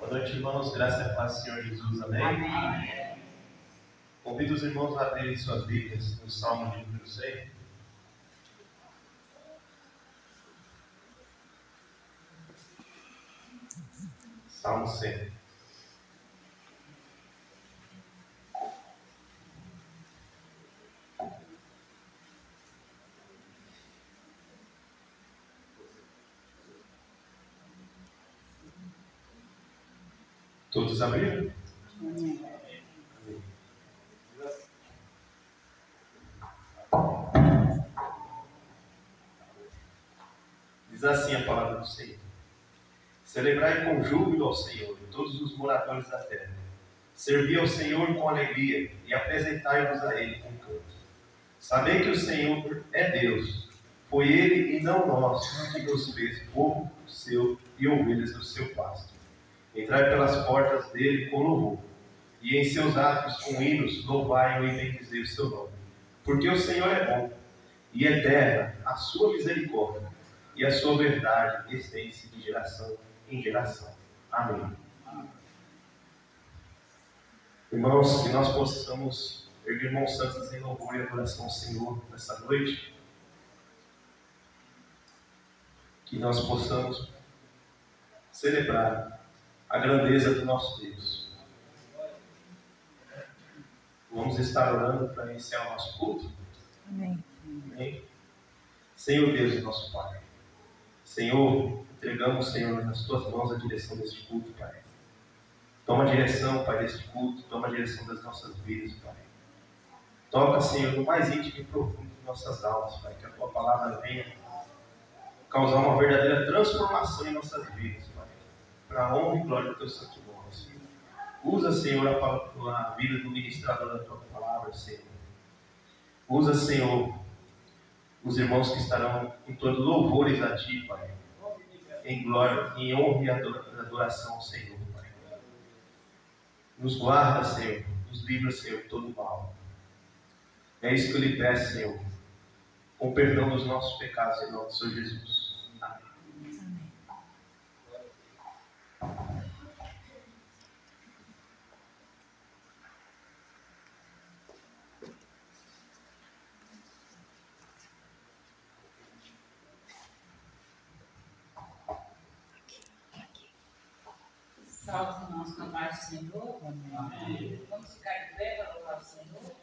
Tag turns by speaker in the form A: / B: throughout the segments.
A: Boa noite, irmãos. Graça e paz do Senhor Jesus. Amém?
B: Amém.
A: Convido os irmãos a abrirem suas Bíblias no Salmo de número 100. Salmo 100. Todos abriram?
B: Amém.
A: Diz assim a palavra do Senhor: celebrai com júbilo ao Senhor, todos os moradores da terra. Servi ao Senhor com alegria e apresentai-vos a Ele com canto. Sabei que o Senhor é Deus. Foi Ele e não nós que nos fez povo seu e ovelhas do seu pasto. Entrai pelas portas dele com louvor, e em seus atos com hinos louvai-o e bendizei o seu nome. Porque o Senhor é bom, e eterna a sua misericórdia, e a sua verdade estende-se de geração em geração. Amém. Irmãos, que nós possamos erguer mãos santas em louvor e adoração ao Senhor nessa noite. Que nós possamos celebrar a grandeza do nosso Deus. Vamos estar orando para iniciar o nosso culto.
B: Amém.
A: Amém. Senhor Deus e nosso Pai. Senhor, entregamos, Senhor, nas tuas mãos a direção deste culto, Pai. Toma a direção, Pai, deste culto. Toma a direção das nossas vidas, Pai. Toca, Senhor, no mais íntimo e profundo de nossas almas, Pai. Que a tua palavra venha causar uma verdadeira transformação em nossas vidas, Pai. Para a honra e glória do teu santo nome, Senhor. Usa, Senhor, a vida do ministrador da tua palavra, Senhor. Usa, Senhor, os irmãos que estarão entoando louvores a Ti, Pai. Em glória, em honra e adoração ao Senhor, Pai. Nos guarda, Senhor. Nos livra, Senhor, de todo mal. É isso que eu lhe peço, Senhor. Com perdão dos nossos pecados, em nome do Senhor Jesus. Amém.
B: Salve os irmãos na paz do Senhor. Amém. Vamos ficar de pé para louvar o Senhor.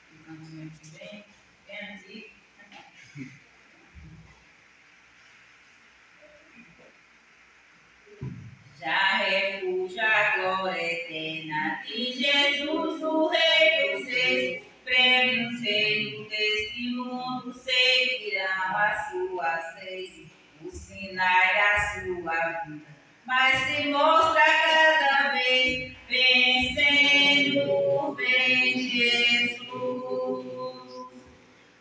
B: Ficamos muito bem. Bem. Já refúgio a glória eterna de Jesus, o Rei dos Reis. Prêmios reino deste mundo seguirão as suas leis, os sinais da sua vida, mas se mostra cada vez vencendo, vem Jesus.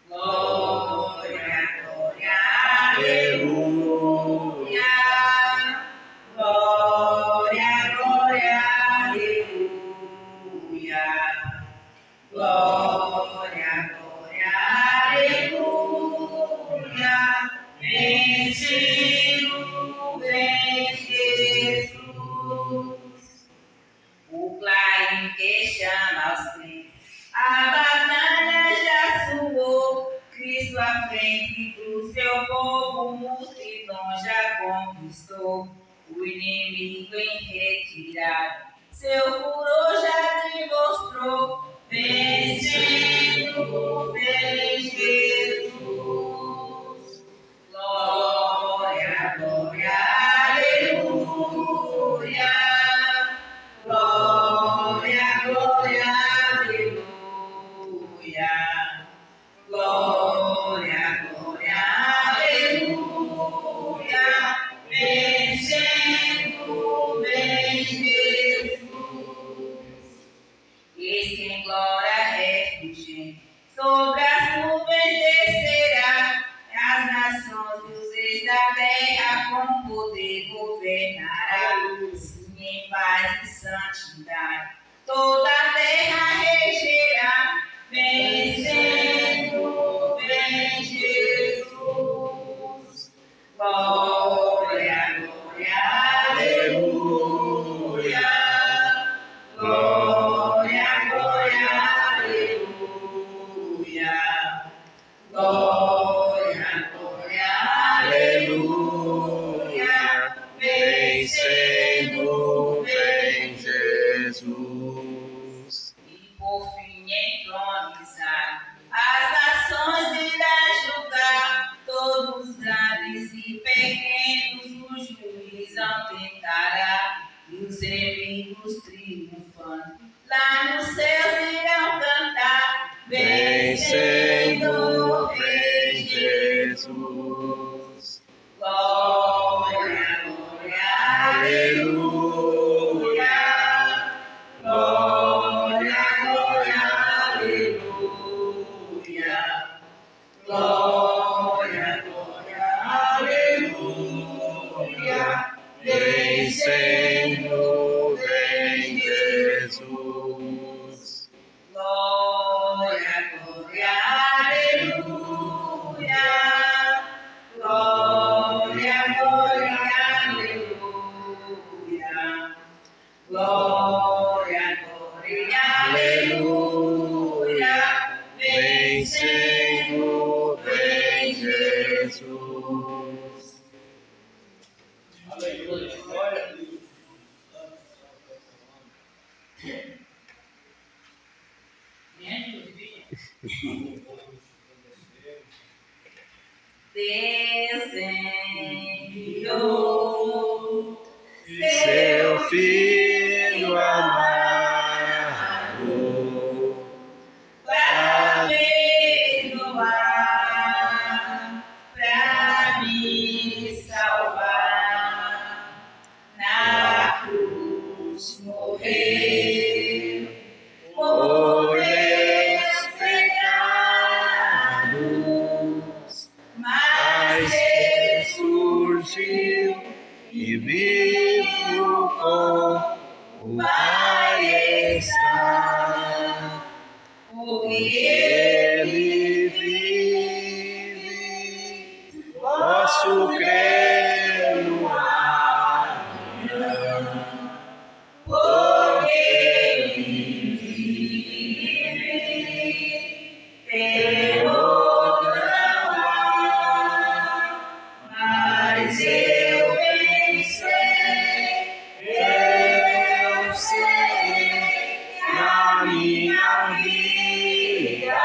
B: Glória, glória, aleluia. Glória, glória, aleluia. Glória, glória, aleluia. Vencendo, vem Jesus. O clarim que chama aos crentes, a batalha já soou. Cristo à frente do seu povo, multidão já conquistou. O inimigo em retirada, seu furor já demonstrou. Vencendo, vem Jesus. Glória, glória, aleluia. Glória, glória, aleluia. Glória, glória, aleluia. Vencendo, vem Jesus. Eis que em glória refugente sobre as nuvens
C: Jesus.
B: Glória, glória, aleluia. Glória, glória, aleluia. Glória, glória, aleluia.
C: Vem, Senhor, vem, Jesus.
B: Glória, glória, aleluia. Glória, glória, aleluia. Glória, glória, aleluia.
C: Vem, Senhor, vem, Jesus.
A: Aleluia. Glória a Deus.
B: Deus enviou
C: Seu Filho amado,
B: para perdoar, para me salvar. Na cruz morreu por meus pecados, mas
C: ressurgiu e vivo com o Pai está.
B: porque
C: Ele vive, posso crer no amanhã,
B: porque ele vive, terror não há, mas eu sei que a minha vida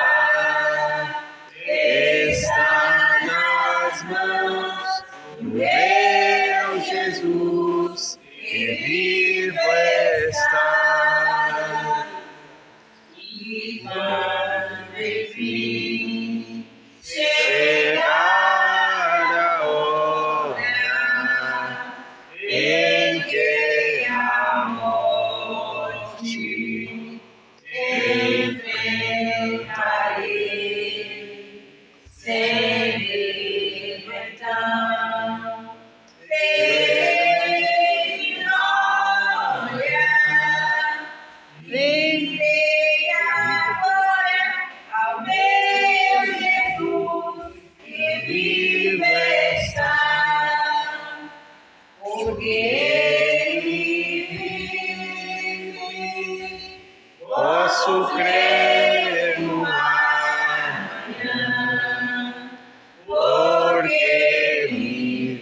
C: está nas mãos do meu Jesus, que vivo está.
B: e quando enfim chegar
C: Chegar a hora em que a morte
B: enfrentarei, sem medo então terei glória. Vendei agora ao meu Jesus, que vivo está, porque ele vive.
C: posso crer no
B: Amanhã,
C: porque Ele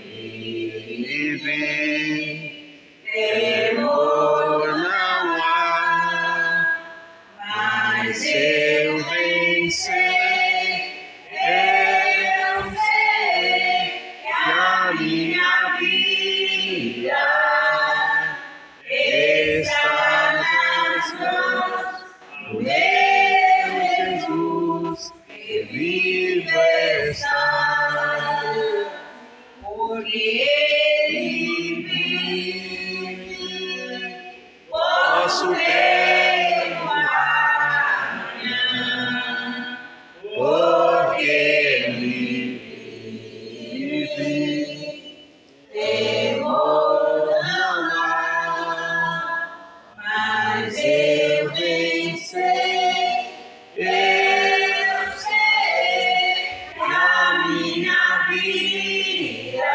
C: vive.
B: terror
C: Não há,
B: mas
C: eu vencer.
B: eu sei que a minha vida está nas mãos do meu Jesus, que vivo está, porque ele vive. Posso crer no amanhã,
C: Porque Ele vive.
B: terror
C: Não há,
B: mas eu vencer. Eu sei que a minha vida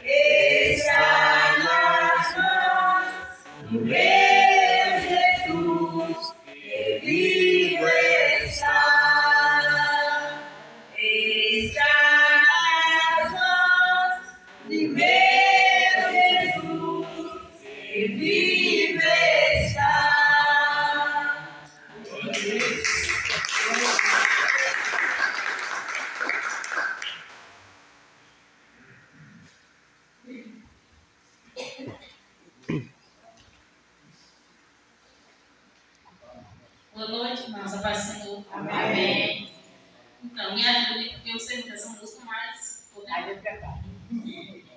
B: está nas mãos do meu Jesus, que vivo está. Está nas mãos de meu Jesus, que vivo está.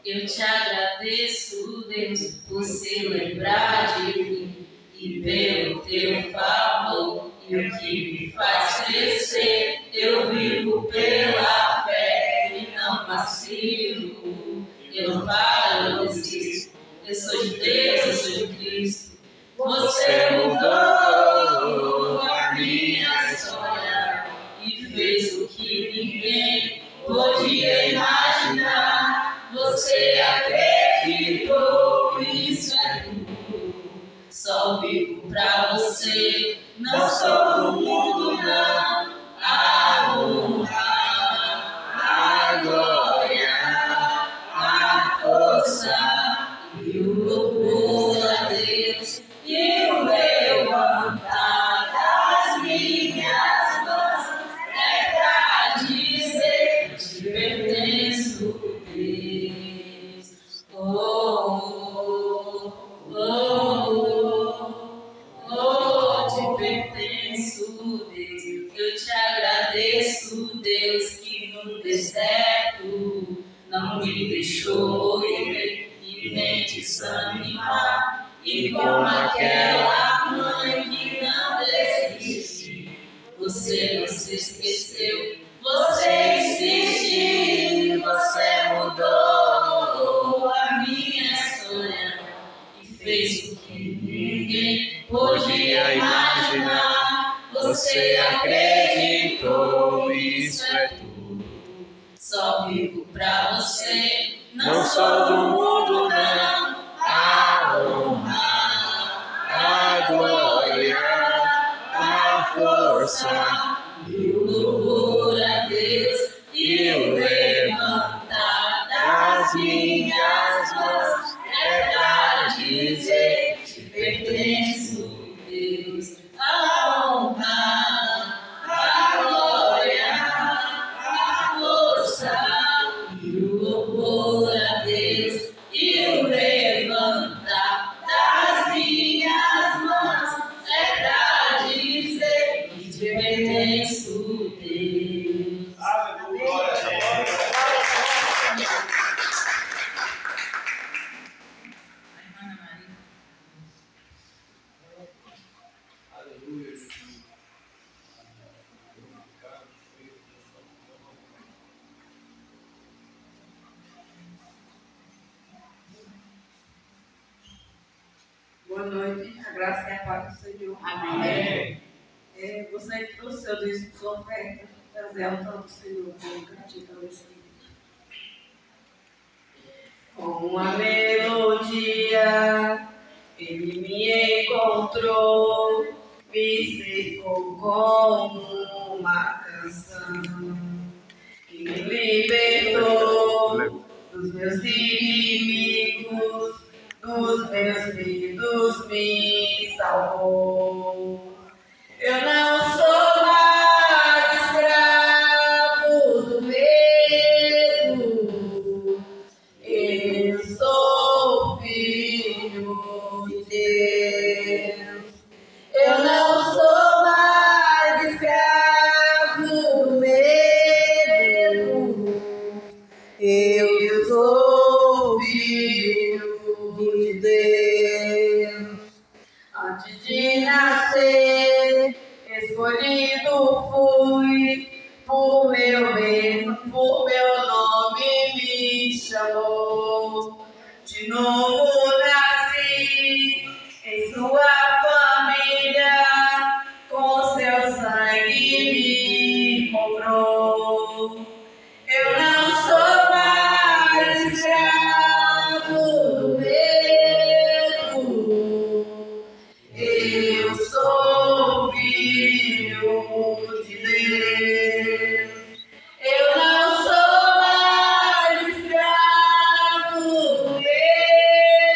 B: Eu te agradeço, Deus, por se lembrar de mim e pelo teu favor. E o que me faz crescer, eu vivo pela fé e não vacilo. Eu não paro, eu não desisto. Eu sou de Deus, eu sou de Cristo. Você mudou a minha história e fez o que ninguém podia imaginar. Você acreditou, isso é tudo. Só vivo pra você, não sou do mundo, não. A honra, a glória, a força e o louvor a Deus e o levantar das minhas mãos é pra dizer que te pertenço, Deus. Te pertenço, Deus. Eu te agradeço, Deus, que no deserto não me deixou morrer e nem desanimar. E como aquela mãe que não desiste, você não se esqueceu, você insiste, você mudou a minha história e fez o que ninguém podia imaginar. Você acreditou, isso é tudo. Só vivo pra você, não sou do mundo, não. A honra, a glória, a força e o louvor a Deus e o levantar das minhas mãos é pra dizer que pertenço, Deus. A honra, a glória, a força e o louvor a Deus e o levantar das minhas mãos é pra dizer que te pertenço, Deus.
D: Boa noite, a graça e a paz do Senhor.
B: Amém.
D: Você que trouxe seu dízimo, sua oferta, trazer ao altar do Senhor, com gratidão ao Espírito. Com uma melodia, ele me encontrou, me cercou como uma canção, que me libertou dos meus inimigos, dos meus medos me salvou. Eu não sou mais escravo do medo, eu sou filho de Deus. Eu não sou mais escravo do medo, eu sou filho de Deus. Antes de nascer, escolhido fui, por meu nome me chamou. De novo nasci em sua família, com seu sangue me comprou. Eu não sou mais escravo do medo, eu sou filho de Deus. Eu não sou mais escravo do medo,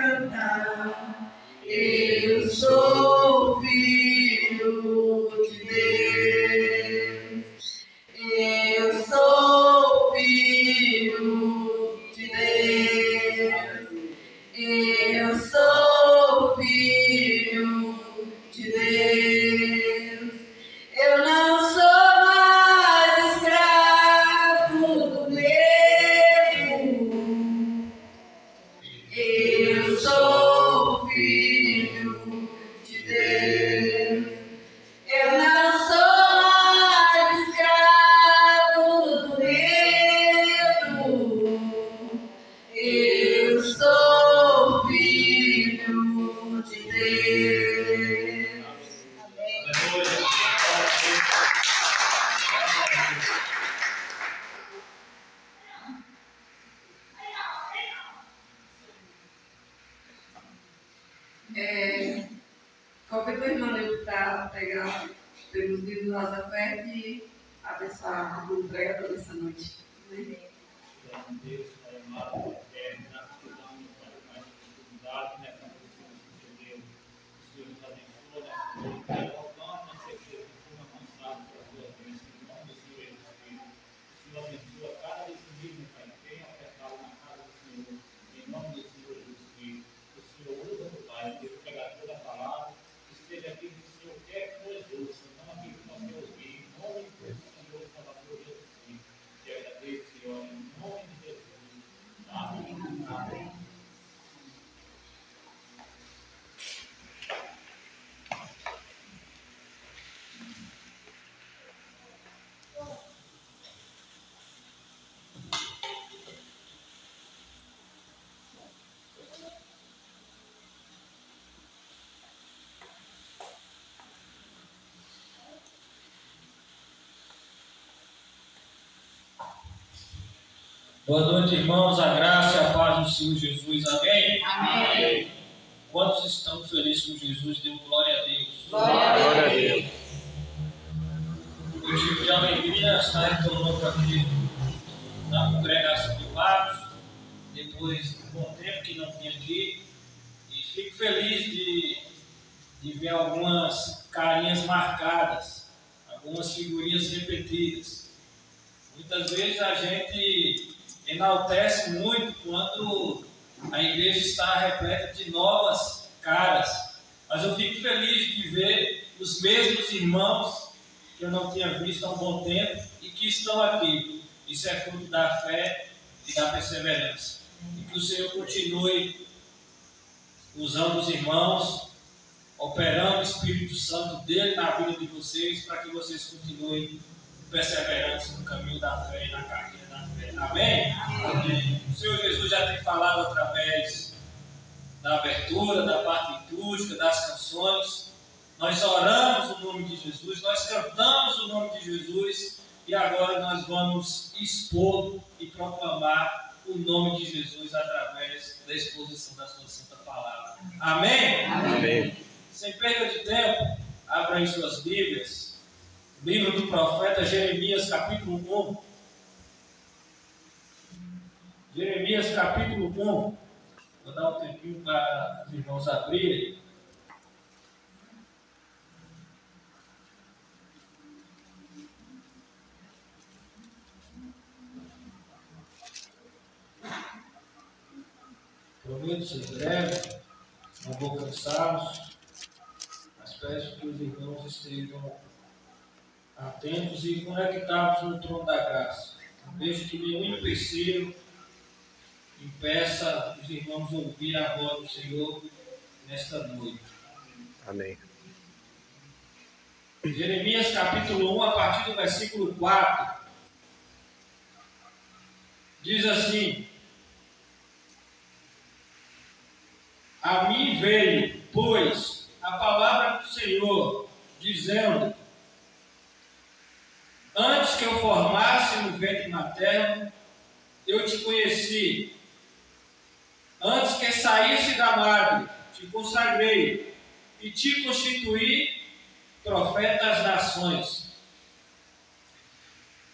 D: cantar. Eu sou filho de Deus. Eu sou filho de Deus. Eu sou filho de Deus. Eu não sou mais escravo do medo. Eu sou filho de Deus. Eu não sou mais escravo do medo. Eu sou filho de Deus. Convido o irmão Nilton para pegar pelos livros da nossa fé e abençoar o pregador dessa noite. Amém.
E: Deus, Pai amado, nós te damos mais oportunidade nessa noite que Deus, o Senhor nos abençoa nessa noite, colocando na certeza de como avançar para a tua bênção, em nome do Senhor Jesus Cristo. O Senhor abençoa cada desse livro, Pai, que tenha ofertado na casa do Senhor, em nome do Senhor Jesus Cristo. O Senhor usa, meu Pai, que o pregador da palavra esteja aqui que o Senhor quer que nós ouçamos, não aquilo que nós queremos ouvir, em nome do Senhor Salvador Jesus Cristo. Te agradeço, Senhor, em nome de Jesus. Amém. Amém.
F: Boa noite, irmãos. A graça e a paz do Senhor Jesus. Amém?
B: Amém.
F: Quantos estão felizes com Jesus? Dê glória a Deus.
C: Glória a Deus.
F: Motivo de alegria estar retornando aqui na congregação de Barros, depois de um bom tempo que não vim aqui, e fico feliz de ver algumas carinhas marcadas, algumas figurinhas repetidas. Muitas vezes a gente enaltece muito quando a igreja está repleta de novas caras, mas eu fico feliz de ver os mesmos irmãos que eu não tinha visto há um bom tempo e que estão aqui. Isso é fruto da fé e da perseverança. E que o Senhor continue usando os irmãos, operando o Espírito Santo dele na vida de vocês, para que vocês continuem perseverantes no caminho da fé e na carreira da fé. Amém? Amém. O Senhor Jesus já tem falado através da abertura, da parte litúrgica, das canções. Nós oramos o nome de Jesus, nós cantamos o nome de Jesus e agora nós vamos expor e proclamar o nome de Jesus através da exposição da sua santa palavra. Amém?
C: Amém.
F: Sem perda de tempo, abra em suas Bíblias. Livro do profeta Jeremias, capítulo 1. Jeremias, capítulo 1. Vou dar um tempinho para os irmãos abrirem. Prometo ser breve, não vou cansá-los, mas peço que os irmãos estejam atentos e conectados no trono da graça. Não deixe que nenhum empecilho impeça os irmãos ouvir a voz do Senhor nesta noite.
C: Amém.
F: Jeremias capítulo 1, a partir do versículo 4, diz assim: A mim veio, pois, a palavra do Senhor, dizendo: Antes que eu formasse no ventre materno, eu te conheci. Antes que saísse da madre, te consagrei e te constituí profeta das nações.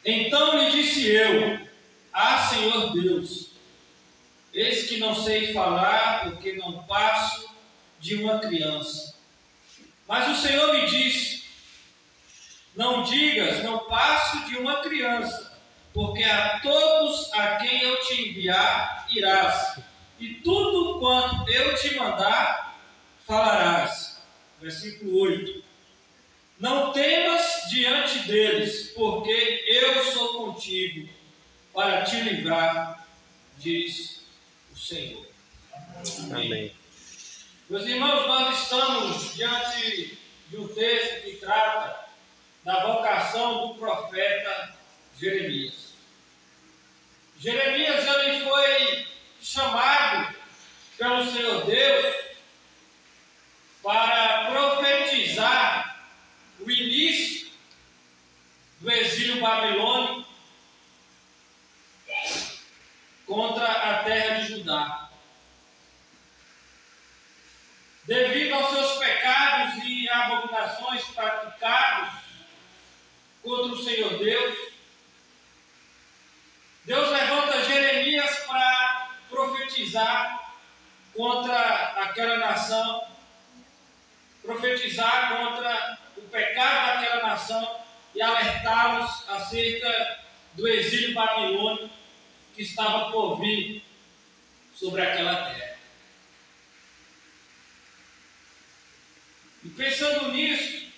F: Então lhe disse eu: Ah, Senhor Deus, Eis que não sei falar, porque não passo de uma criança. Mas o Senhor me disse: não digas, não passo de uma criança, porque a todos a quem eu te enviar irás, e tudo quanto eu te mandar falarás. Versículo 8. Não temas diante deles, porque eu sou contigo para te livrar, diz o Senhor.
C: Amém.
F: Meus irmãos, nós estamos diante de um texto que trata da vocação do profeta Jeremias. Jeremias, ele foi chamado pelo Senhor Deus para profetizar o início do exílio babilônico contra a terra de Judá. Devido aos seus pecados e abominações praticados contra o Senhor Deus, Deus levanta Jeremias para profetizar contra aquela nação, profetizar contra o pecado daquela nação e alertá-los acerca do exílio babilônico que estava por vir sobre aquela terra. E pensando nisso,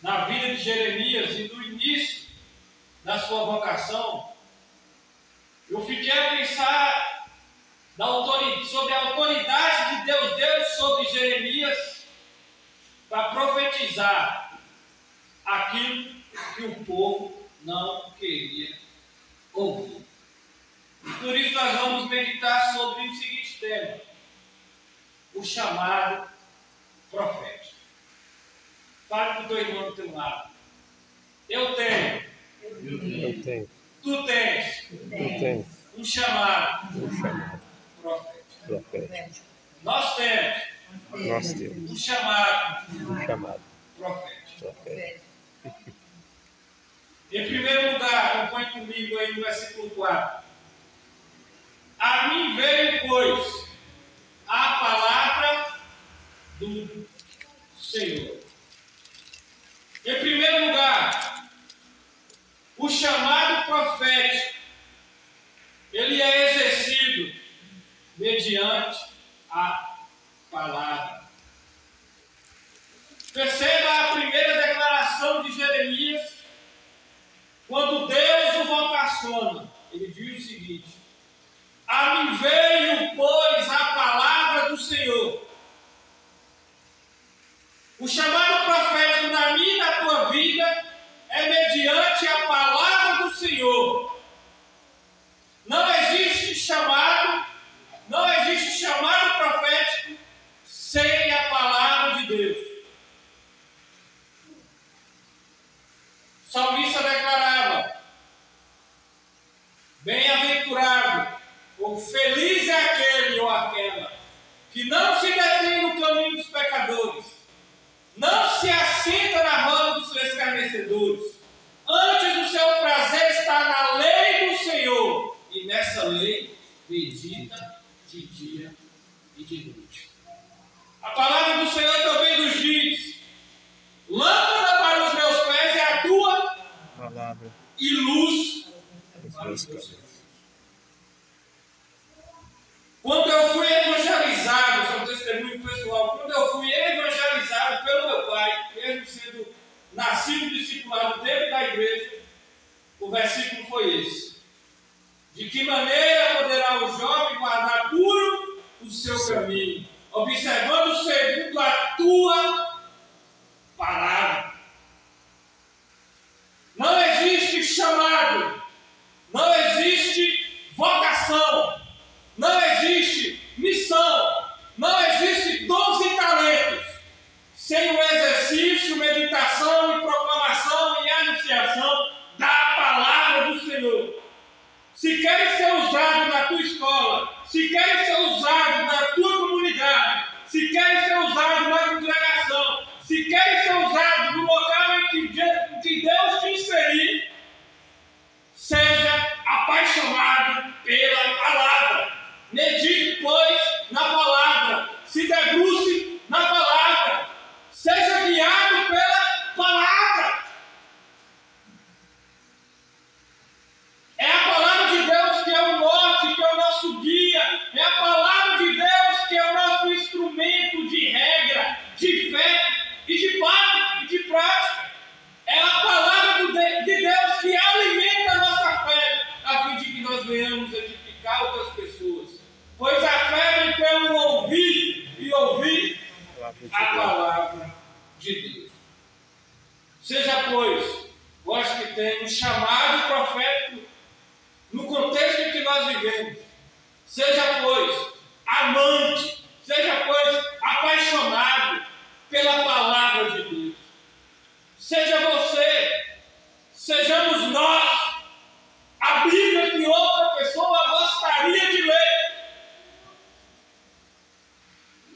F: na vida de Jeremias e no início da sua vocação, eu fiquei a pensar sobre a autoridade que Deus deu sobre Jeremias para profetizar aquilo que o povo não queria ouvir. E por isso nós vamos meditar sobre o seguinte tema: o chamado profético. Fale com o teu irmão do teu lado. Eu tenho.
C: Eu tenho.
F: Tu tens.
C: Eu tenho.
F: Um chamado
C: Um chamado
F: profético.
C: profético.
F: Nós temos
C: Nós temos
F: um chamado
C: um chamado
F: profético.
C: profético.
F: Em primeiro lugar, acompanhe comigo aí no versículo 4. A mim veio, pois, a palavra do Senhor. Em primeiro lugar, o chamado profético, ele é exercido mediante a palavra. Perceba a primeira declaração de Jeremias, quando Deus o vocaciona. Ele diz o seguinte: a mim veio, pois, a palavra do Senhor. O chamado profético na minha e na tua vida é mediante a palavra do Senhor. Não existe chamado profético sem a palavra de Deus. O salmista declarava: bem-aventurado, ou feliz é aquele ou aquela que não se detém no caminho dos pecadores, não se assenta na roda dos escarnecedores. Antes o seu prazer está na lei do Senhor, e nessa lei medita de dia e de noite. A palavra do Senhor também nos diz: lâmpada para os meus pés é a tua
C: Palavra
F: e luz
C: dos
F: para
C: meus
F: os meus
C: caminhos.
F: pés. Quando eu fui evangelizado, sou um testemunho pessoal, quando eu fui evangelizado pelo meu pai, mesmo sendo nascido discipulado dentro da igreja, o versículo foi esse: de que maneira poderá o jovem guardar puro o seu caminho, observando segundo a tua palavra. Não existe chamado, não existe vocação, não existe missão, não existe dons e talentos sem o exercício, meditação e proclamação e anunciação da palavra do Senhor. Se queres ser usado na tua escola, se queres ser usado na tua comunidade, se queres ser usado na congregação, se queres ser usado no local em que Deus te inserir, seja apaixonado pela palavra. a palavra de Deus. Seja, pois, vós que tem um chamado profético no contexto em que nós vivemos, seja, pois, amante, seja, pois, apaixonado pela palavra de Deus. Seja você, sejamos nós, a Bíblia que outra pessoa gostaria de ler.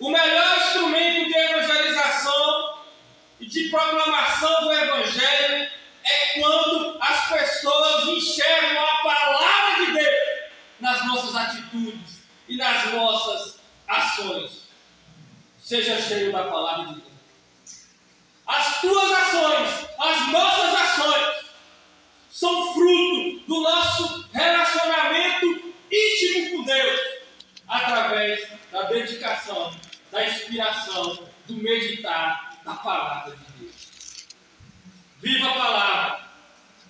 F: O melhor instrumento de evangelização e de proclamação do Evangelho é quando as pessoas enxergam a palavra de Deus nas nossas atitudes e nas nossas ações. Seja cheio da palavra de Deus. As tuas ações, as nossas ações, são fruto do nosso relacionamento íntimo com Deus, através da dedicação, da inspiração, do meditar da palavra de Deus. Viva a palavra,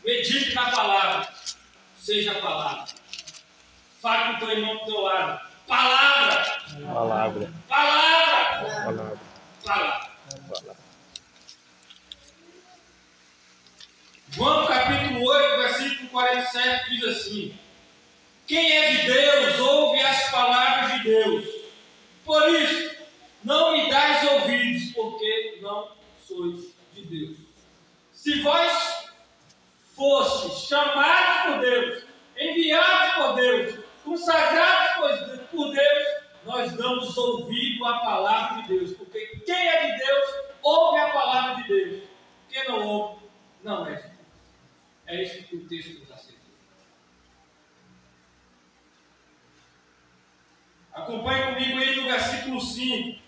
F: medite na palavra, seja a palavra. Fale com o teu irmão do teu lado. Palavra!
C: Palavra.
F: Palavra!
C: Palavra.
F: Palavra.
C: Palavra.
F: João capítulo 8, versículo 47 diz assim: quem é de Deus ouve as palavras de Deus. Por isso, não me dais ouvidos, porque não sois de Deus. Se vós fostes chamados por Deus, enviados por Deus, consagrados por Deus, nós damos ouvido à palavra de Deus. Porque quem é de Deus ouve a palavra de Deus. Quem não ouve, não é de Deus. É isso que o texto nos aceita. Acompanhe comigo aí no versículo 5.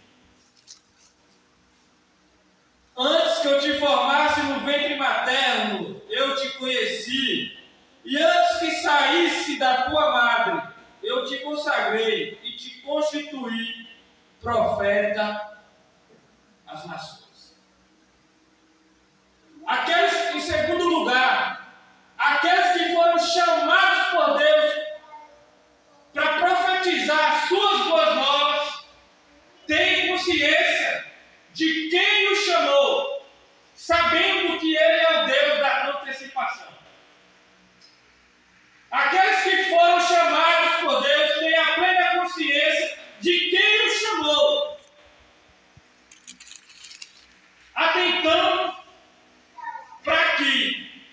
F: Antes que eu te formasse no ventre materno, eu te conheci. E antes que saísse da tua madre, eu te consagrei e te constituí profeta às nações. Aqueles, em segundo lugar, aqueles que foram chamados por Deus para profetizar as suas boas novas, têm consciência de quem o chamou, sabendo que Ele é o Deus da antecipação. Aqueles que foram chamados por Deus têm a plena consciência de quem o chamou. Atentando para que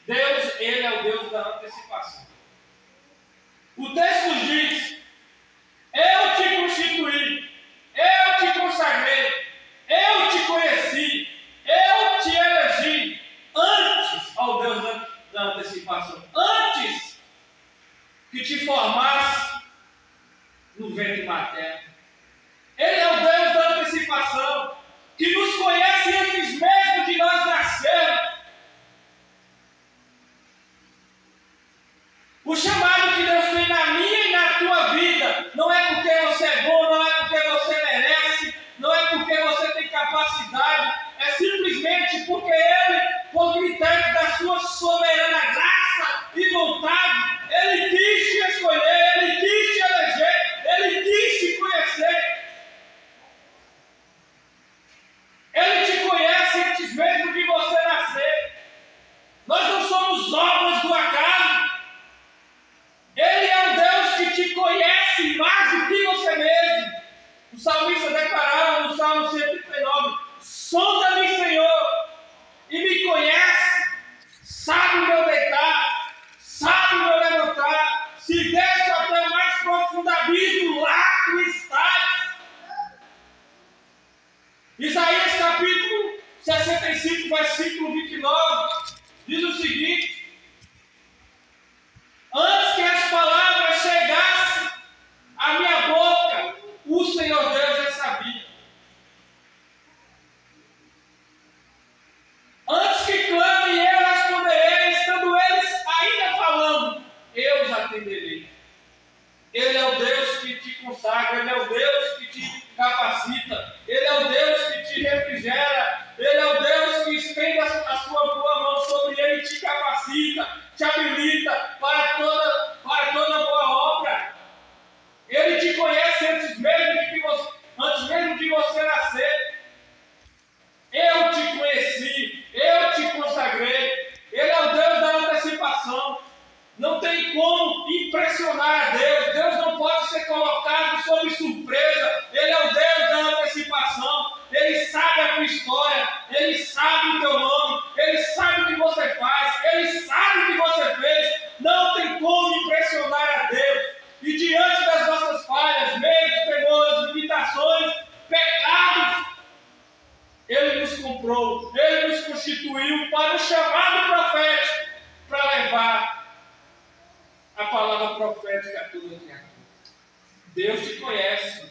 F: Deus, Ele é o Deus da antecipação. O texto nos diz: eu te constituí, eu te consagrei, eu te conheci, eu te elegi antes, ao Deus da antecipação, antes que te formasse no ventre materno. Ele é o Deus da antecipação, que nos conhece antes mesmo de nós nascermos. O chamado que Deus tem na minha e na tua vida não é porque você é bom, não é porque você merece, não é porque você tem capacidade, é simplesmente porque Ele, por critério da sua soberana graça e vontade, Ele quis te escolher, Ele quis te eleger, Ele quis te conhecer. Ele te conhece antes mesmo de você nascer. Nós não somos obras do acaso. Ele é um Deus que te conhece mais do que você mesmo. O salmista declarava no Salmo 139: sonda-me, Senhor, e me conhece, sabe o meu deitar, sabe o meu levantar. Se desce até o mais profundo abismo, lá tu estás. Isaías capítulo 65, versículo 29, diz o seguinte: antes que as palavras chegassem à minha boca, o Senhor Deus já sabia. Antes que clame, eu responderei, estando eles ainda falando, eu os atenderei. Ele é o Deus que te consagra, Ele é o Deus que te capacita, Ele é o Deus que te refrigera, Ele é o Deus que estende a sua boa tua história, Ele sabe o teu nome, Ele sabe o que você faz, Ele sabe o que você fez. Não tem como impressionar a Deus. E diante das nossas falhas, medos, temores, limitações, pecados, Ele nos comprou, Ele nos constituiu para o chamado profético, para levar a palavra profética a tudo aqui. Deus te conhece,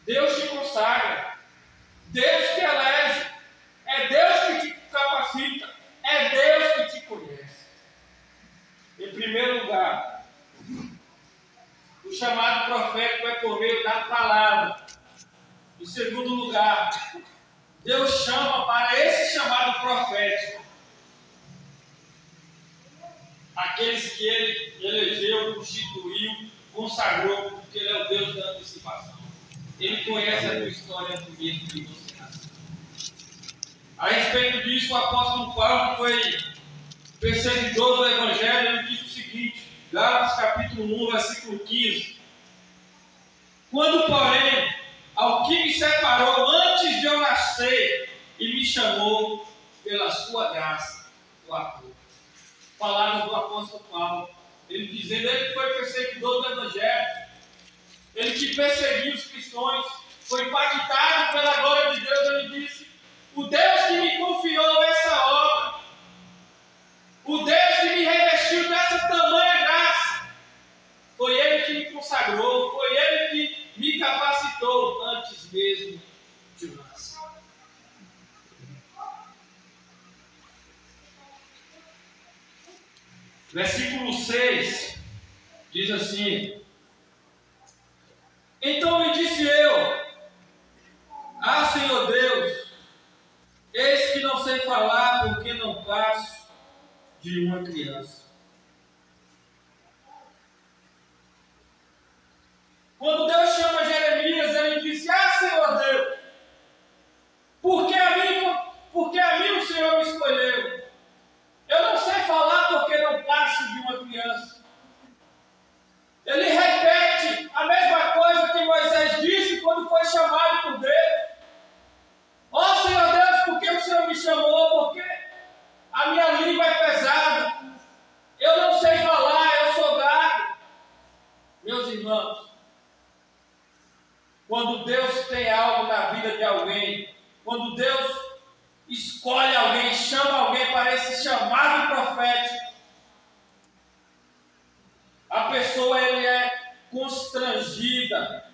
F: Deus te consagra, Deus te elege, é Deus que te capacita, é Deus que te conhece. Em primeiro lugar, o chamado profético é por meio da palavra. Em segundo lugar, Deus chama para esse chamado profético aqueles que Ele elegeu, constituiu, consagrou, porque Ele é o Deus da antecipação. Ele conhece a tua história antes mesmo de você nascer. A respeito disso, o apóstolo Paulo, que foi perseguidor do Evangelho, ele diz o seguinte, Gálatas capítulo 1, versículo 15. Quando, porém, ao que me separou antes de eu nascer e me chamou pela sua graça, o ator. Palavras do apóstolo Paulo, ele dizendo, ele que foi perseguidor do Evangelho, ele que perseguiu os cristãos, foi impactado pela glória de Deus, ele disse, o Deus que me confiou essa obra, o Deus que me revestiu dessa tamanha graça, foi Ele que me consagrou, foi Ele que me capacitou antes mesmo de nascer. Versículo 6 diz assim, então me disse eu, ah, Senhor Deus, eis que não sei falar porque não passo de uma criança. Quando Deus chama Jeremias, ele disse, ah, Senhor Deus, porque a mim o Senhor me escolheu. Eu não sei falar porque não passo de uma criança. Ele repete a mesma coisa que Moisés disse quando foi chamado por Deus. Ó Senhor Deus, por que o Senhor me chamou? Porque a minha língua é pesada. Eu não sei falar, eu sou gago. Meus irmãos, quando Deus tem algo na vida de alguém, quando Deus escolhe alguém, chama alguém para esse chamado profético, a pessoa ela é constrangida,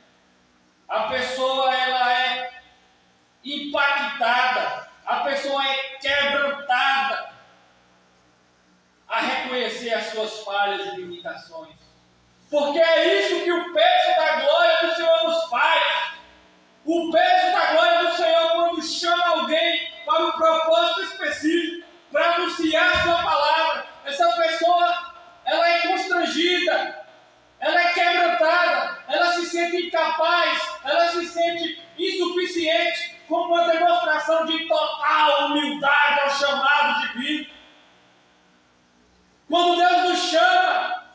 F: a pessoa ela é impactada, a pessoa é quebrantada a reconhecer as suas falhas e limitações. Porque é isso que o peso da glória do Senhor nos faz. O peso da glória do Senhor quando chama alguém para um propósito específico, para anunciar a sua palavra. Essa pessoa, ela é constrangida, ela é quebrantada, ela se sente incapaz, ela se sente insuficiente, como uma demonstração de total humildade ao chamado divino. Quando Deus nos chama,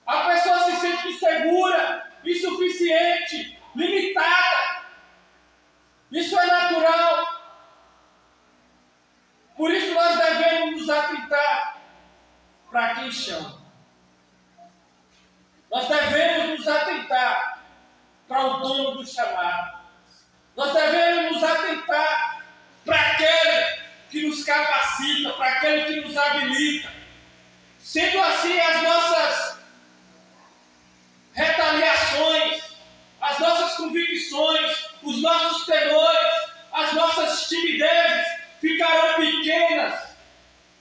F: a pessoa se sente insegura, insuficiente, limitada. Isso é natural. Por isso nós devemos nos atentar para quem chama. Nós devemos nos atentar para o dono do chamado. Nós devemos nos atentar para aquele que nos capacita, para aquele que nos habilita. Sendo assim, as nossas retaliações, as nossas convicções, os nossos temores, as nossas timidezes ficarão pequenas,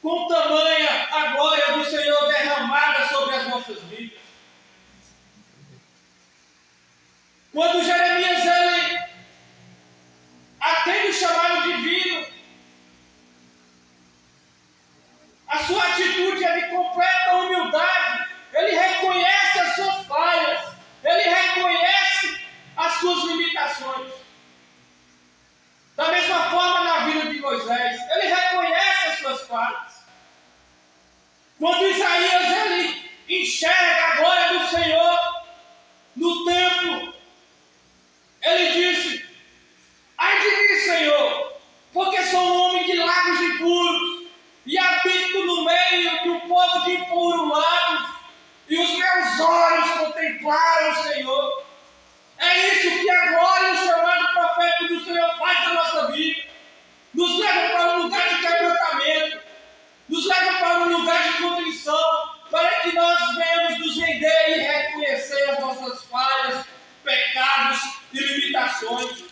F: com tamanha a glória do Senhor derramada sobre as nossas vidas. Quando Jeremias ele atende o chamado divino, a sua atitude é de completa humildade. Ele reconhece as suas falhas, ele reconhece as suas limitações. Da mesma forma na vida de Moisés, ele reconhece as suas falhas. Quando Isaías ele enxerga a glória do Senhor no templo, ele limitações.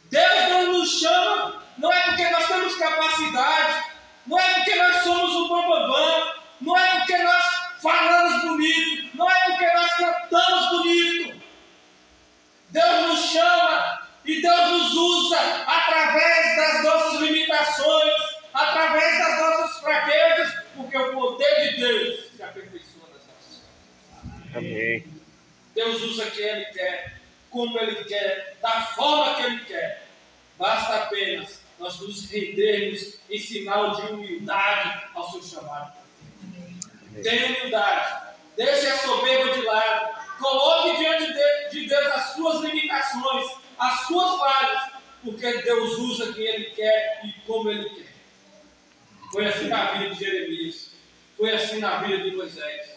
F: Deus não nos chama, não é porque nós temos capacidade, não é porque nós somos o bambambam, não é porque nós falamos bonito, não é porque nós cantamos bonito. Deus nos chama e Deus nos usa através das nossas limitações, através das nossas fraquezas, porque o poder de Deus se aperfeiçoa nas nossas vidas.
C: Amém.
F: Deus usa quem Ele quer, como Ele quer, da forma que Ele quer. Basta apenas nós nos rendermos em sinal de humildade ao seu chamado. Tenha humildade, deixe a soberba de lado, coloque diante de Deus as suas limitações, as suas falhas, porque Deus usa quem Ele quer e como Ele quer. Foi assim na vida de Jeremias, foi assim na vida de Moisés.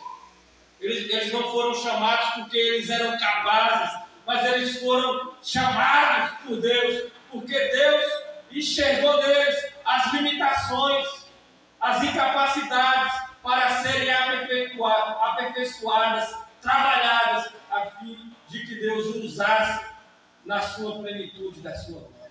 F: Eles não foram chamados porque eles eram capazes, mas eles foram chamados por Deus, porque Deus enxergou neles as limitações, as incapacidades para serem aperfeiçoadas, trabalhadas, a fim de que Deus usasse na sua plenitude da sua glória.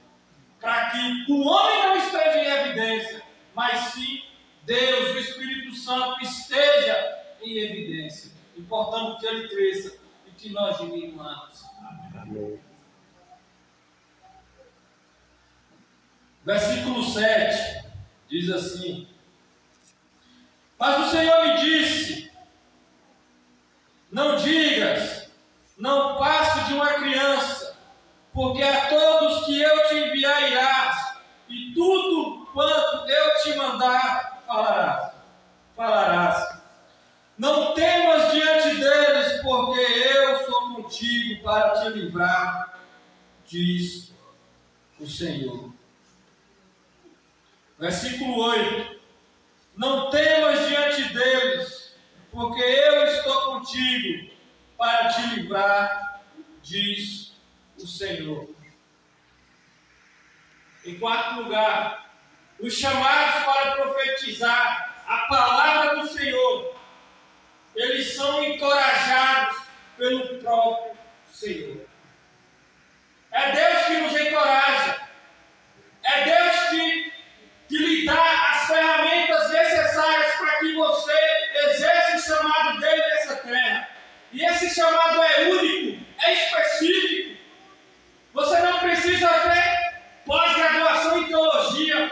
F: Para que o homem não esteja em evidência, mas sim Deus, o Espírito Santo, esteja em evidência, importando que Ele cresça e que nós diminuamos.
C: Amém.
F: Versículo 7 diz assim: mas o Senhor me disse, não digas, não passe de uma criança, porque a todos que eu te enviar irás, e tudo quanto eu te mandar falarás. Não temas diante deles, porque eu sou contigo para te livrar, diz o Senhor. Versículo 8: não temas diante deles, porque eu estou contigo para te livrar, diz o Senhor. Em quarto lugar, os chamados para profetizar a palavra do Senhor, eles são encorajados pelo próprio Senhor. É Deus que nos encoraja, é Deus que lhe dá as ferramentas necessárias para que você exerça o chamado dele nessa terra. E esse chamado é único, é específico. Você não precisa ter pós-graduação em teologia.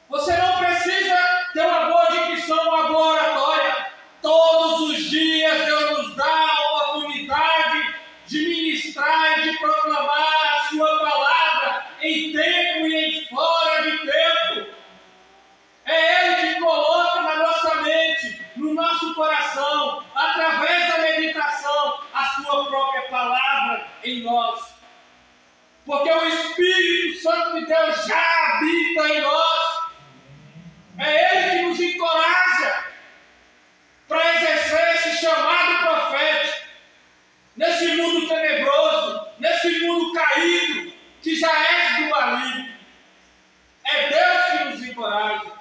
F: Você não precisa ter uma boa dicção, uma boa oratória. Todos os dias Deus nos dá a oportunidade de ministrar e de proclamar a sua palavra em tempo e em fora de tempo. É Ele que coloca na nossa mente, no nosso coração, através da meditação, a sua própria palavra em nós. Porque o Espírito Santo de Deus já habita em nós. É Ele que nos encoraja para exercer esse chamado profético nesse mundo tenebroso, nesse mundo caído, que já é do maligno. É Deus que nos encoraja.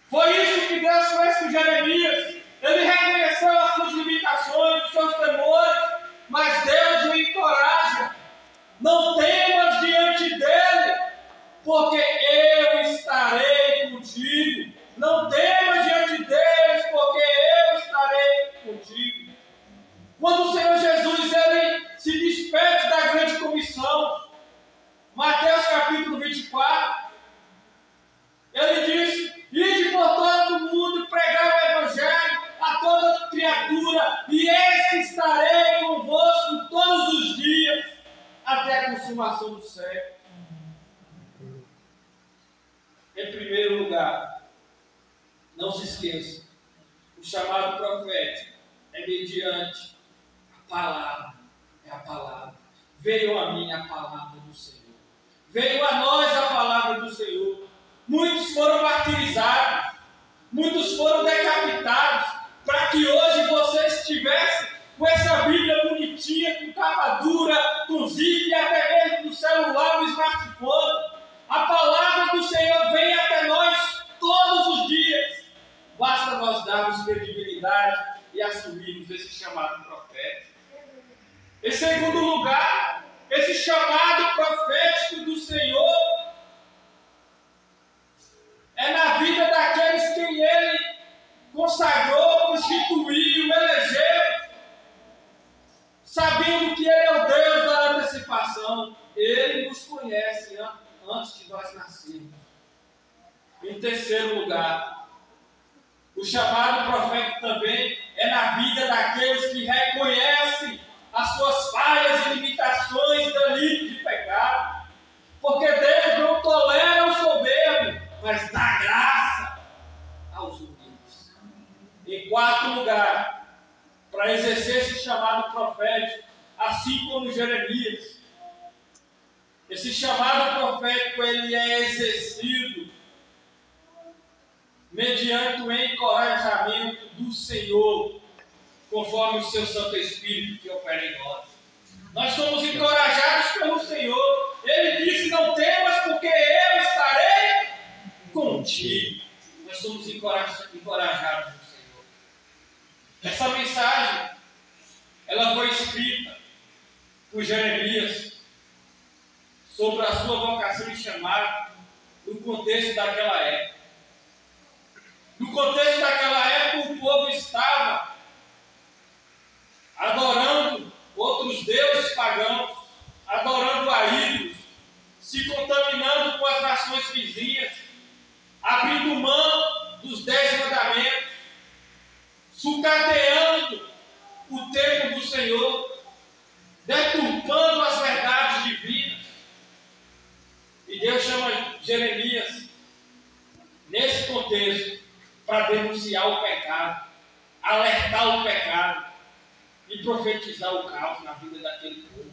F: Foi isso que Deus fez com Jeremias. Ele reconheceu as suas limitações, os seus temores, mas Deus o encoraja. Não temas diante dele, porque eu estarei contigo. Não temas diante deles, porque eu estarei contigo. Quando o Senhor Jesus ele se despede da grande comissão, Mateus capítulo 24, ele diz: ide por todo o mundo e pregar o Evangelho a toda criatura, e eis que estarei convosco todos os dias, até a consumação do século. Em primeiro lugar, não se esqueça, o chamado profético é mediante a palavra, é a palavra. Veio a mim a palavra do Senhor. Veio a nós a palavra do Senhor. Muitos foram martirizados, muitos foram decapitados, para que hoje você estivesse com essa Bíblia bonitinha, com capa dura, com zip, até mesmo no celular, no smartphone. A palavra do Senhor vem até nós todos os dias. Basta nós darmos credibilidade e assumirmos esse chamado profético. Em segundo lugar, esse chamado profético do Senhor é na vida daqueles quem Ele consagrou, constituiu, elegeu, sabendo que Ele é o Deus da antecipação. Ele nos conhece antes de nós nascermos. Em terceiro lugar, o chamado profético também é na vida daqueles que reconhecem as suas falhas e limitações, delitos e pecados. Porque Deus não tolera o soberbo, mas dá graça aos humildes. Em quarto lugar, para exercer esse chamado profético, assim como Jeremias, esse chamado profético ele é exercido mediante o encorajamento do Senhor, conforme o seu Santo Espírito que opera em nós. Nós somos encorajados pelo Senhor. Ele disse: não temas, porque eu estarei contigo. Nós somos encorajados no Senhor. Essa mensagem, ela foi escrita por Jeremias sobre a sua vocação e chamado no contexto daquela época. No contexto daquela época, o povo estava adorando outros deuses pagãos, adorando a ídolos, se contaminando com as nações vizinhas, abrindo mão dos 10 mandamentos, sucateando o templo do Senhor, deturpando as verdades divinas. E Deus chama Jeremias, nesse contexto, para denunciar o pecado, alertar o pecado e profetizar o caos na vida daquele povo.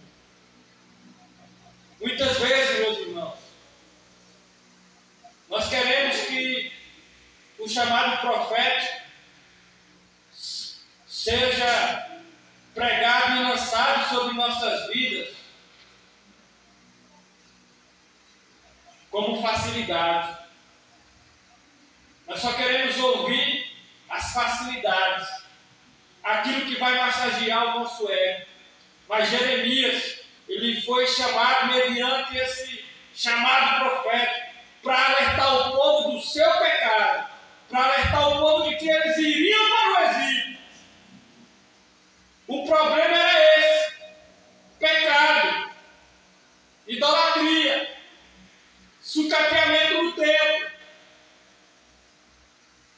F: Muitas vezes, meus irmãos, nós queremos que o chamado profético seja pregado e lançado sobre nossas vidas como facilidade. Nós só queremos ouvir as facilidades, aquilo que vai massagear o nosso ego. Mas Jeremias, ele foi chamado mediante esse chamado profético para alertar o povo do seu pecado, para alertar o povo de que eles iriam para o exílio. O problema era esse: pecado, idolatria, sucateamento do templo,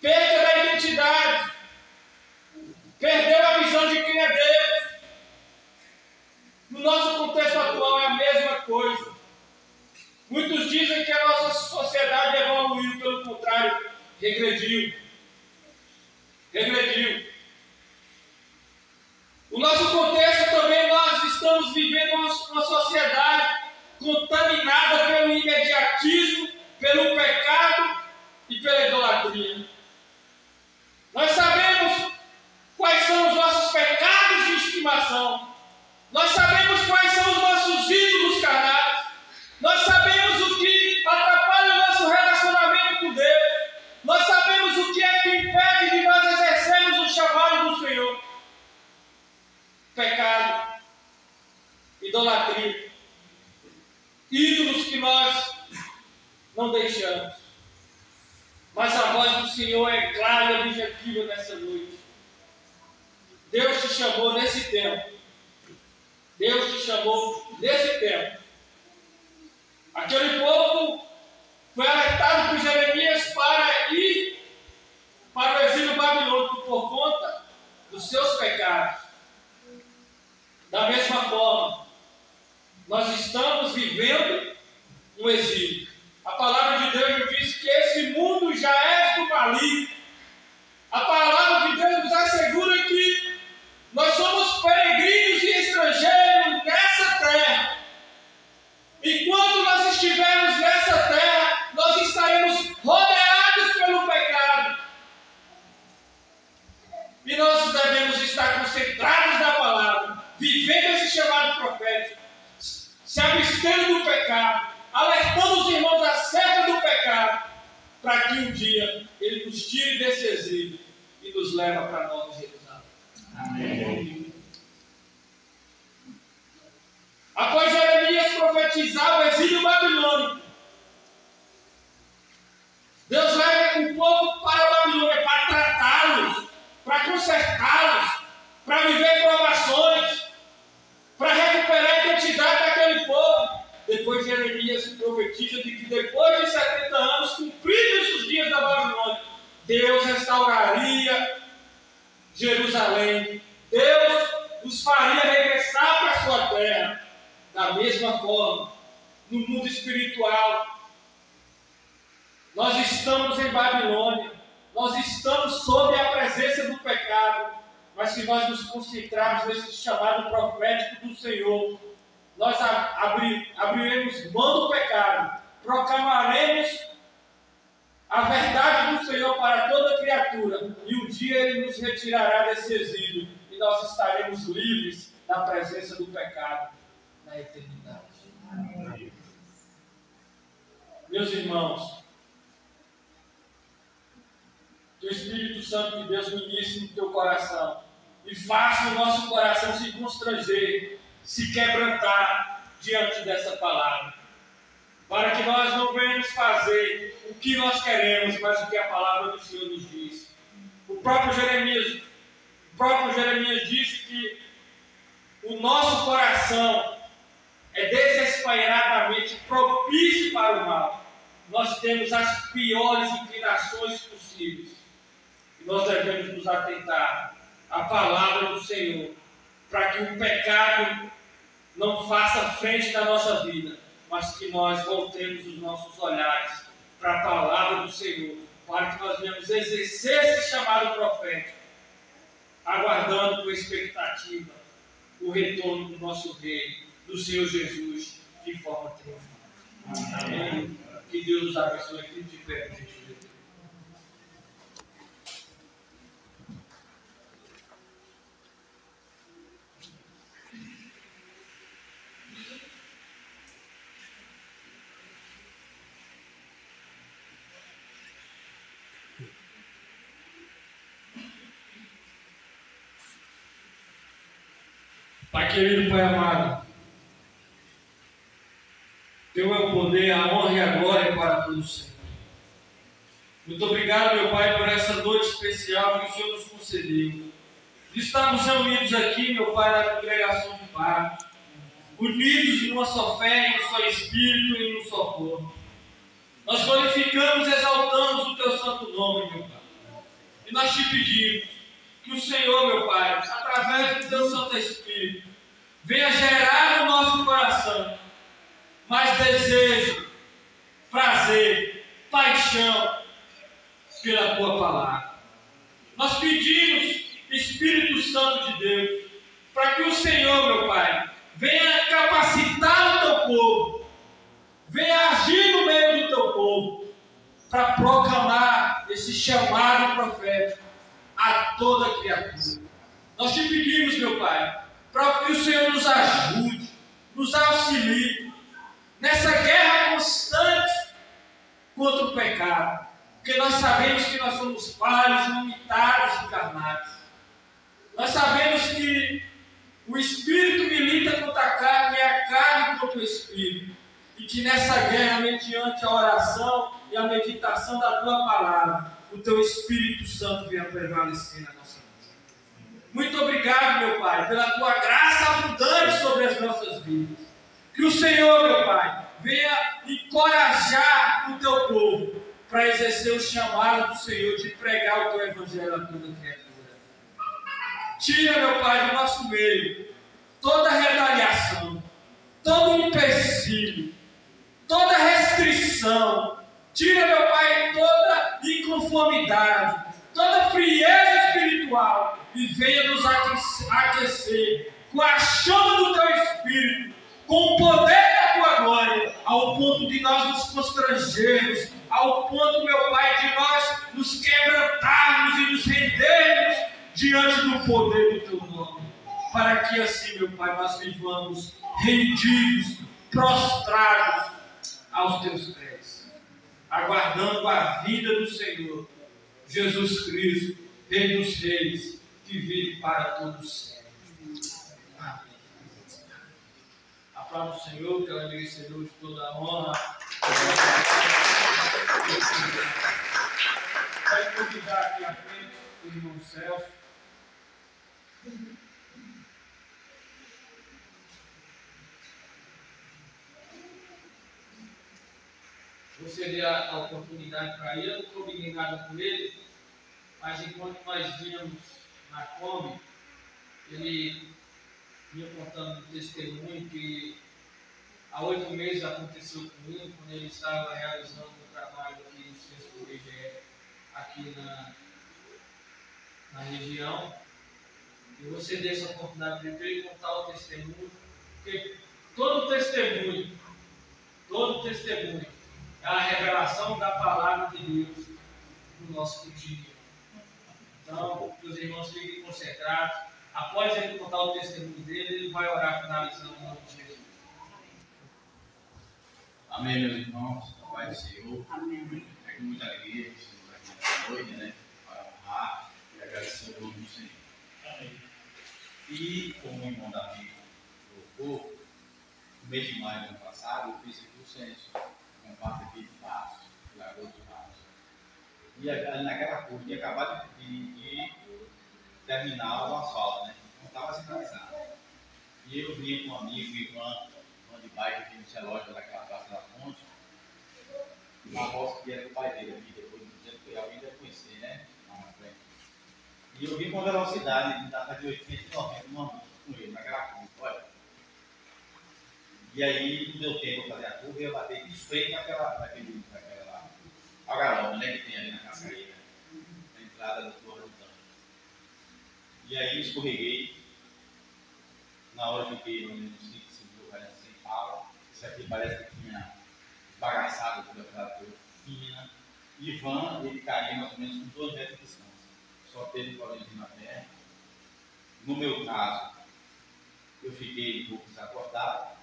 F: perda da identidade, perdeu a visão de quem é Deus. No nosso contexto atual é a mesma coisa. Muitos dizem que a nossa sociedade evoluiu, pelo contrário, regrediu. No nosso contexto também nós estamos vivendo uma sociedade contaminada pelo imediatismo, pelo pecado e pela idolatria. Nós sabemos quais são os nossos pecados de estimação. Nós sabemos quais são os nossos ídolos carnais. Nós sabemos o que atrapalha o nosso relacionamento com Deus. Nós sabemos o que é que impede de nós exercermos o chamado do Senhor. Pecado, idolatria, ídolos que nós não deixamos. Mas a voz do Senhor é clara e objetiva nessa noite. Deus te chamou nesse tempo. Aquele povo foi alertado por Jeremias para ir para o exílio babilônico por conta dos seus pecados. Da mesma forma, nós estamos vivendo um exílio. A palavra de Deus nos diz que esse mundo já é do maligno. A palavra de Deus nos assegura que nós somos peregrinos e estrangeiros nessa terra. Enquanto nós estivermos nessa terra, nós estaremos rodeados pelo pecado. E nós devemos estar concentrados na palavra, vivendo esse chamado profético, se abstendo do pecado, alertando os irmãos acerca do pecado, para que um dia Ele nos tire desse exílio e nos leve para Nova Jerusalém. Amém. faria regressar para a sua terra. Da mesma forma, no mundo espiritual, nós estamos em Babilônia, nós estamos sob a presença do pecado, mas se nós nos concentrarmos nesse chamado profético do Senhor, nós abriremos mão do pecado, proclamaremos a verdade do Senhor para toda criatura, e um dia Ele nos retirará desse exílio, e nós estaremos livres da presença do pecado na eternidade. Amém. Meus irmãos, que o Espírito Santo de Deus ministre no teu coração e faça o nosso coração se constranger, se quebrantar diante dessa palavra, para que nós não venhamos fazer o que nós queremos, mas o que a palavra do Senhor nos diz. O próprio Jeremias disse que o nosso coração é desesperadamente propício para o mal. Nós temos as piores inclinações possíveis. E nós devemos nos atentar à palavra do Senhor, para que o pecado não faça frente da nossa vida, mas que nós voltemos os nossos olhares para a palavra do Senhor, para que nós venhamos exercer esse chamado profético, aguardando com expectativa o retorno do nosso Rei, do Senhor Jesus, de forma triunfante. Amém. Que Deus nos abençoe aqui de pé, gente. Pai querido, Pai amado, Teu é o poder, a honra e a glória para todos sempre. Muito obrigado, meu Pai, por essa noite especial que o Senhor nos concedeu. Estamos reunidos aqui, meu Pai, na congregação de Pacos, unidos em uma só fé, em um só Espírito e em um só corpo. Nós glorificamos e exaltamos o Teu santo nome, meu Pai. E nós te pedimos que o Senhor, meu Pai, através do Teu Santo Espírito, venha gerar no nosso coração mais desejo, prazer, paixão pela Tua palavra. Nós pedimos, Espírito Santo de Deus, para que o Senhor, meu Pai, venha capacitar o Teu povo, venha agir no meio do Teu povo, para proclamar esse chamado profético a toda criatura. Nós te pedimos, meu Pai, para que o Senhor nos ajude, nos auxilie nessa guerra constante contra o pecado, porque nós sabemos que nós somos falhos, limitados e carnais. Nós sabemos que o Espírito milita contra a carne e a carne contra o Espírito, e que nessa guerra, mediante a oração e a meditação da Tua palavra, o Teu Espírito Santo venha prevalecer na nossa vida. Muito obrigado, meu Pai, pela Tua graça abundante sobre as nossas vidas. Que o Senhor, meu Pai, venha encorajar o Teu povo para exercer o chamado do Senhor de pregar o Teu Evangelho a toda criatura. Tira, meu Pai, do nosso meio toda retaliação, todo empecilho, toda restrição. Tira, meu Pai, toda inconformidade, toda frieza espiritual e venha nos aquecer com a chama do Teu Espírito, com o poder da Tua glória, ao ponto de nós nos constrangermos, ao ponto, meu Pai, de nós nos quebrantarmos e nos rendermos diante do poder do Teu nome, para que assim, meu Pai, nós vivamos rendidos, prostrados aos Teus pés, aguardando a vinda do Senhor, Jesus Cristo, Rei dos Reis, que vive para todos sempre. Amém. Aplauda o Senhor, que é o merecedor de toda a honra. Vai convidar aqui à frente o irmão Celso. Vou ceder a oportunidade para ele, eu não combinei nada com ele, mas enquanto nós vínhamos na Kombi, ele vinha contando um testemunho que há 8 meses aconteceu comigo, quando ele estava realizando um trabalho aqui no centro do IBGE, aqui na região. E você dê essa oportunidade de ele contar o testemunho, porque todo testemunho é a revelação da palavra de Deus no nosso cotidiano. Então, que os irmãos fiquem concentrados. Após ele contar o testemunho dele, ele vai orar finalizando em nome de Jesus.
G: Amém, meus irmãos, a paz do Senhor.
B: Amém.
G: É com muita alegria que estamos aqui nessa noite, né? Para honrar e agradecer o nome do Senhor.
E: Amém.
G: E, como o irmão Davi colocou, no mês de maio do ano passado, eu fiz aqui o censo, com parte aqui de Passos, Lagoa dos Passos. E naquela curva tinha acabado de terminar o asfalto, né? Não estava sinalizado. E eu vinha com um amigo, Ivan de bike aqui no relógio daquela praça da Fonte, uma moça que era do pai dele aqui, depois do dia que alguém deve conhecer, né? Lá na frente. E eu vim com a velocidade de 890 com ele, naquela curva, olha. E aí não deu tempo para fazer a curva e eu bater de frente naquela garoba, né, que tem ali na Cascaíra, na entrada do Torre do Tanque. E aí escorreguei, na hora que fiquei no 5 segundos, parece sem fala. Isso aqui parece que tinha esbagaçado toda aquela coisa fina. Ivan, ele caiu mais ou menos com 2 metros de distância. Só teve problema na perna. No meu caso, eu fiquei um pouco desacordado.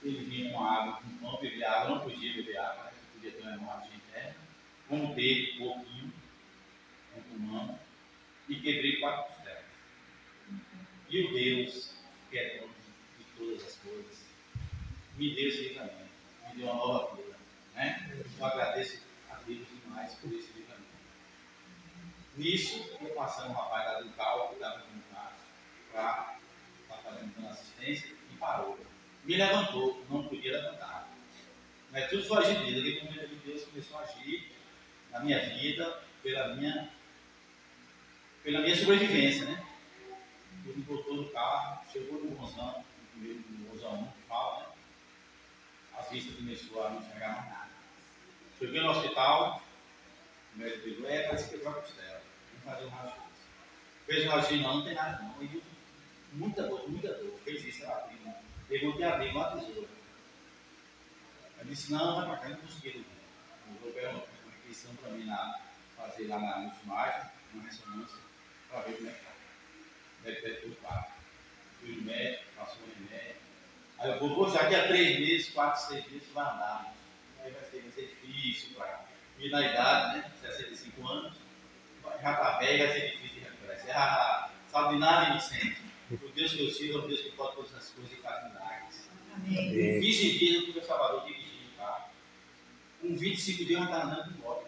G: Ele vinha com água, com pão, beber água, não podia beber água, né? Podia ter uma hemorragia interna. Como teve um pouquinho no pulmão e quebrei 4 costelas. E o Deus, que é dono de todas as coisas, me deu esse livramento, me deu uma nova vida, né? Eu agradeço a Deus demais por esse livramento. Nisso, eu passando um rapaz lá do carro, que estava no carro, para fazendo assistência, e parou. Me levantou, não podia levantar. Mas tudo foi agir de Deus. Aquele momento de Deus começou a agir na minha vida, pela minha sobrevivência, né? Ele me botou no carro, chegou no Rosão, no Rosão 1, que fala, né? As vistas começou a não enxergar mais nada. Cheguei no hospital, o médico pegou, parece que quebrou a costela. Vamos fazer um raio-x. Fez um raio-x, não tem nada não. E muita dor. Fez isso, ela abriu. Pegou que abriu uma tesoura. Eu disse, não, vai pra cá, não consegui. Eu vou pegar uma inscrição para mim fazer lá na ultimagem, uma ressonância, para ver como é que tá. Deve ter tudo claro. Fui no médico, passou o remédio. Aí eu vou, já que há 3 meses, 4, 6 meses, vai andar. Aí vai ser difícil para ir na idade, né? 65 anos, já está velho, vai ser difícil de recuperar. Você sabe de nada, inocente. O Deus que eu sirvo é o Deus que pode todas as coisas e faz milagres.
C: Amém.
G: 15 dias eu fui para Salvador dirigindo o carro. Com 25 dias eu estava andando de moto.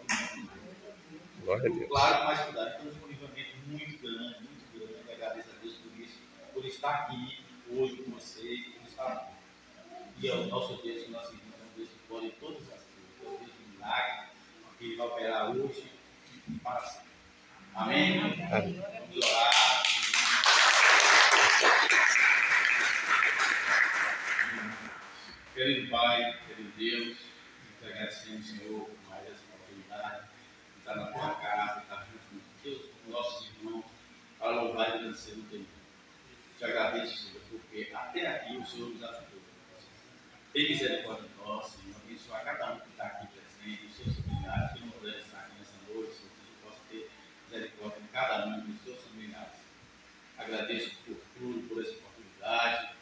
C: Glória a Deus.
G: Claro, com mais cuidado. Então foi um livramento muito grande. Eu agradeço a Deus por isso, por estar aqui hoje com vocês, por estar aqui. E é o nosso Deus, o nosso irmão, é um Deus que pode todas as coisas, é um Deus de milagre, que Ele vai operar hoje e para sempre. Amém?
C: Amém.
G: Vamos orar. Querido Pai, querido Deus, te agradecemos, Senhor, por mais essa oportunidade de estar na tua casa, de estar junto com Deus, com nossos irmãos, para louvar e agradecer o teu nome. Te agradeço, Senhor, porque até aqui o Senhor nos ajudou. Tem misericórdia de nós, Senhor, abençoar cada um que está aqui presente, os seus familiares, que não puder estar aqui nessa noite, Senhor, que possa ter misericórdia de cada um dos seus familiares. Agradeço por tudo, por essa oportunidade,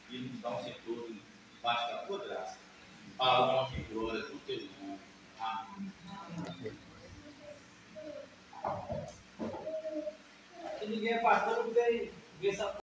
G: e nos dá um setor debaixo da tua graça, para a honra e glória do teu nome.